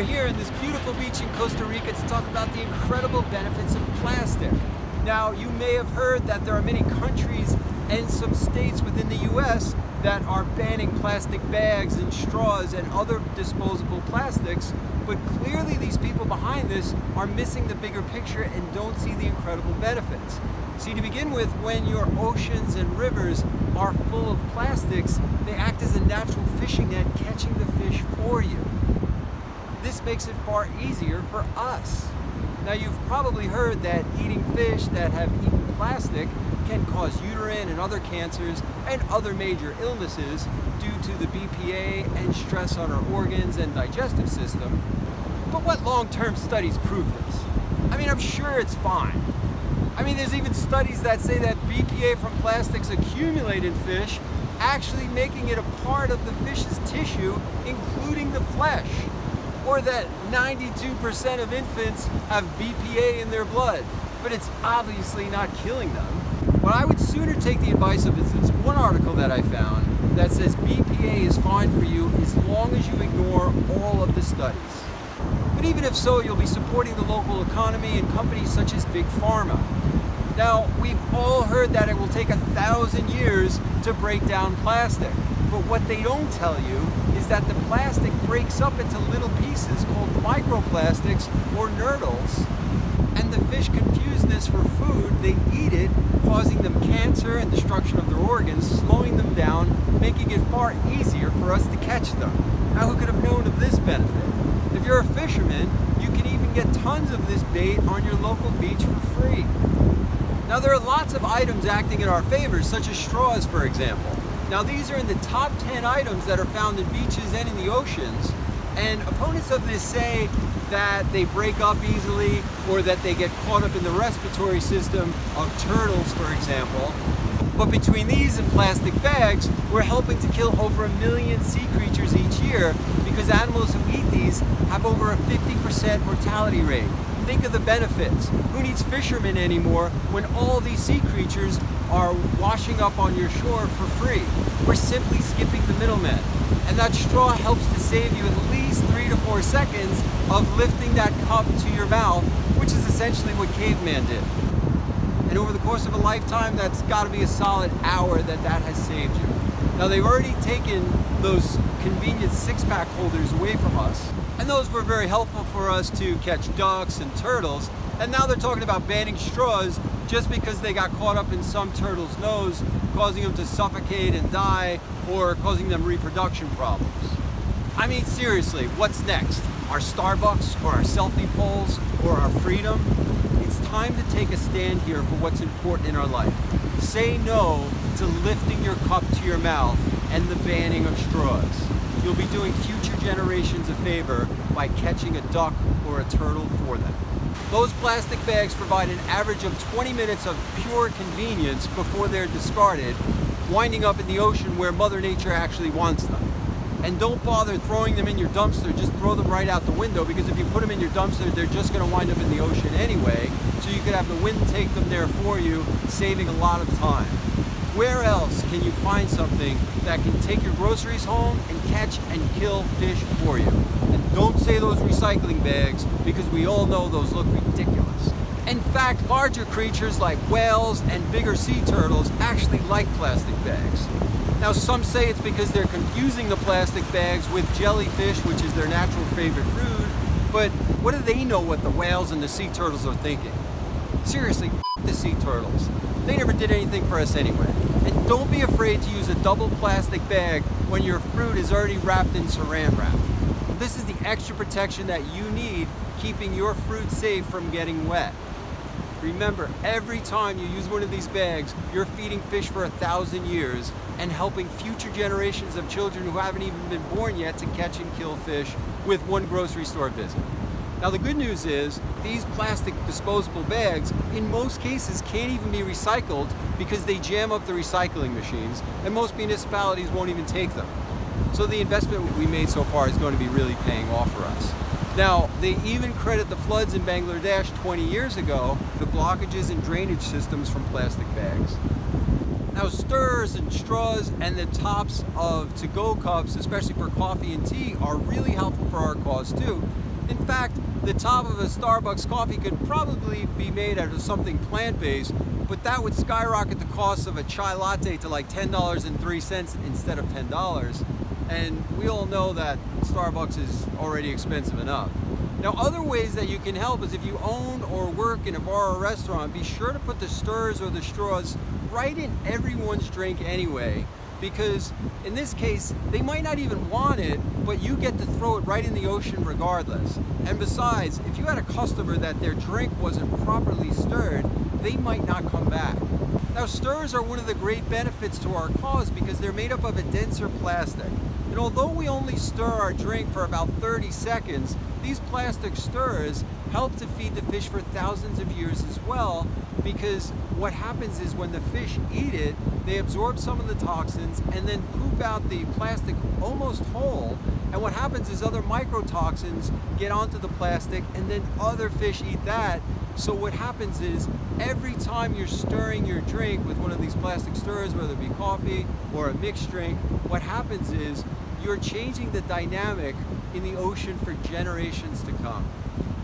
are here in this beautiful beach in Costa Rica to talk about the incredible benefits of plastic. Now, you may have heard that there are many countries and some states within the US that are banning plastic bags and straws and other disposable plastics, but clearly these people behind this are missing the bigger picture and don't see the incredible benefits. See, to begin with, when your oceans and rivers are full of plastics, they act as a natural fishing net, catching the fish for you. This makes it far easier for us. Now, you've probably heard that eating fish that have eaten plastic can cause uterine and other cancers and other major illnesses due to the BPA and stress on our organs and digestive system. But what long-term studies prove this? I mean, I'm sure it's fine. I mean, there's even studies that say that BPA from plastics accumulate in fish, actually making it a part of the fish's tissue, including the flesh. Or that 92% of infants have BPA in their blood, but it's obviously not killing them. What I would sooner take the advice of is this one article that I found that says BPA is fine for you as long as you ignore all of the studies. But even if so, you'll be supporting the local economy and companies such as Big Pharma. Now, we've all heard that it will take 1,000 years to break down plastic. But what they don't tell you is that the plastic breaks up into little pieces called microplastics or nurdles. And the fish confuse this for food. They eat it, causing them cancer and destruction of their organs, slowing them down, making it far easier for us to catch them. Now, who could have known of this benefit? If you're a fisherman, you can even get tons of this bait on your local beach for free. Now, there are lots of items acting in our favor, such as straws, for example. Now, these are in the top 10 items that are found in beaches and in the oceans, and opponents of this say that they break up easily or that they get caught up in the respiratory system of turtles, for example. But between these and plastic bags, we're helping to kill over 1 million sea creatures each year because animals who eat these have over a 50% mortality rate. Think of the benefits. Who needs fishermen anymore when all these sea creatures are washing up on your shore for free? We're simply skipping the middleman. And that straw helps to save you at least 3 to 4 seconds of lifting that cup to your mouth, which is essentially what caveman did. And over the course of a lifetime, that's got to be a solid hour that has saved you. Now, they've already taken those convenient 6-pack holders away from us, and those were very helpful for us to catch ducks and turtles. And now they're talking about banning straws just because they got caught up in some turtle's nose, causing them to suffocate and die, or causing them reproduction problems. I mean, seriously, what's next? Our Starbucks, or our selfie poles, or our freedom? It's time to take a stand here for what's important in our life. Say no to lifting your cup to your mouth and the banning of straws. You'll be doing future generations a favor by catching a duck or a turtle for them. Those plastic bags provide an average of 20 minutes of pure convenience before they're discarded, winding up in the ocean where Mother Nature actually wants them. And don't bother throwing them in your dumpster, just throw them right out the window, because if you put them in your dumpster, they're just going to wind up in the ocean anyway, so you could have the wind take them there for you, saving a lot of time. Where else can you find something that can take your groceries home and catch and kill fish for you? And don't say those recycling bags, because we all know those look ridiculous. In fact, larger creatures like whales and bigger sea turtles actually like plastic bags. Now, some say it's because they're confusing the plastic bags with jellyfish, which is their natural favorite food, but what do they know what the whales and the sea turtles are thinking? Seriously, f the sea turtles. They never did anything for us anyway. And don't be afraid to use a double plastic bag when your fruit is already wrapped in saran wrap. This is the extra protection that you need, keeping your fruit safe from getting wet. Remember, every time you use one of these bags, you're feeding fish for 1,000 years and helping future generations of children who haven't even been born yet to catch and kill fish with one grocery store visit. Now, the good news is these plastic disposable bags, in most cases, can't even be recycled because they jam up the recycling machines, and most municipalities won't even take them. So the investment we made so far is going to be really paying off for us. Now, they even credit the floods in Bangladesh 20 years ago, the blockages in drainage systems from plastic bags. Now, stirrers and straws and the tops of to-go cups, especially for coffee and tea, are really helpful for our cause too. In fact, the top of a Starbucks coffee could probably be made out of something plant-based, but that would skyrocket the cost of a chai latte to like $10.03 instead of $10. And we all know that Starbucks is already expensive enough. Now, other ways that you can help is if you own or work in a bar or restaurant, be sure to put the stirrers or the straws right in everyone's drink anyway, because in this case, they might not even want it, but you get to throw it right in the ocean regardless. And besides, if you had a customer that their drink wasn't properly stirred, they might not come back. Now, stirrers are one of the great benefits to our cause because they're made up of a denser plastic. And although we only stir our drink for about 30 seconds, these plastic stirrers help to feed the fish for thousands of years as well, because what happens is when the fish eat it, they absorb some of the toxins and then poop out the plastic almost whole. And what happens is other mycotoxins get onto the plastic and then other fish eat that. So what happens is every time you're stirring your drink with one of these plastic stirrers, whether it be coffee or a mixed drink, what happens is you're changing the dynamic in the ocean for generations to come.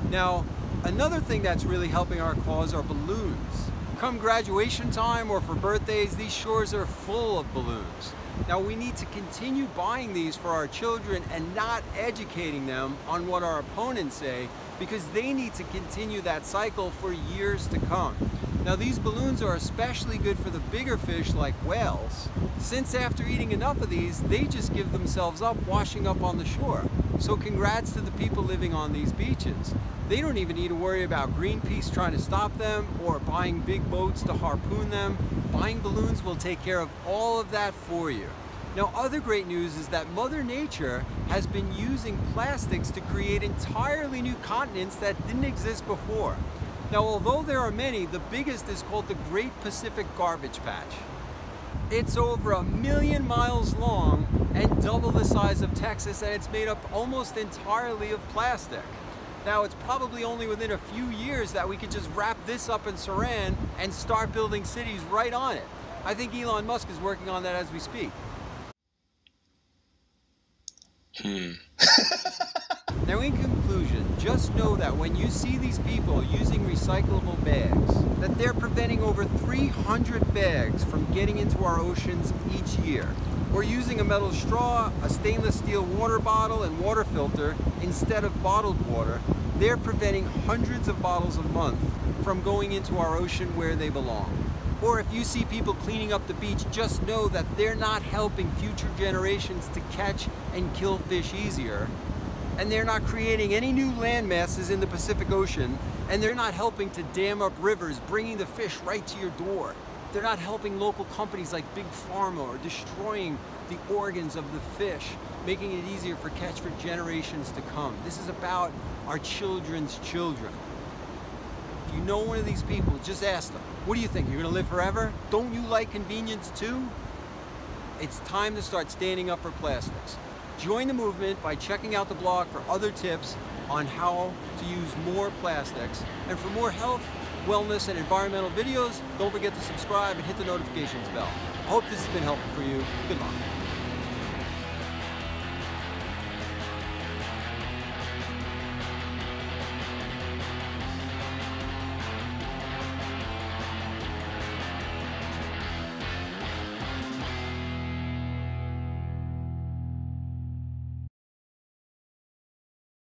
Now, another thing that's really helping our cause are balloons. Come graduation time or for birthdays, these shores are full of balloons. Now, we need to continue buying these for our children and not educating them on what our opponents say, because they need to continue that cycle for years to come. Now, these balloons are especially good for the bigger fish like whales, since after eating enough of these, they just give themselves up washing up on the shore. So congrats to the people living on these beaches. They don't even need to worry about Greenpeace trying to stop them or buying big boats to harpoon them. Buying balloons will take care of all of that for you. Now, other great news is that Mother Nature has been using plastics to create entirely new continents that didn't exist before. Now, although there are many, the biggest is called the Great Pacific Garbage Patch. It's over 1 million miles long and double the size of Texas, and it's made up almost entirely of plastic. Now, it's probably only within a few years that we could just wrap this up in saran and start building cities right on it. I think Elon Musk is working on that as we speak. Now, in conclusion, just know that when you see these people using recyclable bags, that they're preventing over 300 bags from getting into our oceans each year. Or using a metal straw, a stainless steel water bottle and water filter instead of bottled water, they're preventing hundreds of bottles a month from going into our ocean where they belong. Or if you see people cleaning up the beach, just know that they're not helping future generations to catch and kill fish easier. And they're not creating any new land masses in the Pacific Ocean, and they're not helping to dam up rivers, bringing the fish right to your door. They're not helping local companies like Big Pharma or destroying the organs of the fish, making it easier for catch for generations to come. This is about our children's children. If you know one of these people, just ask them, what do you think, you're gonna live forever? Don't you like convenience too? It's time to start standing up for plastics. Join the movement by checking out the blog for other tips on how to use more plastics. And for more health, wellness, and environmental videos, don't forget to subscribe and hit the notifications bell. I hope this has been helpful for you. Good luck.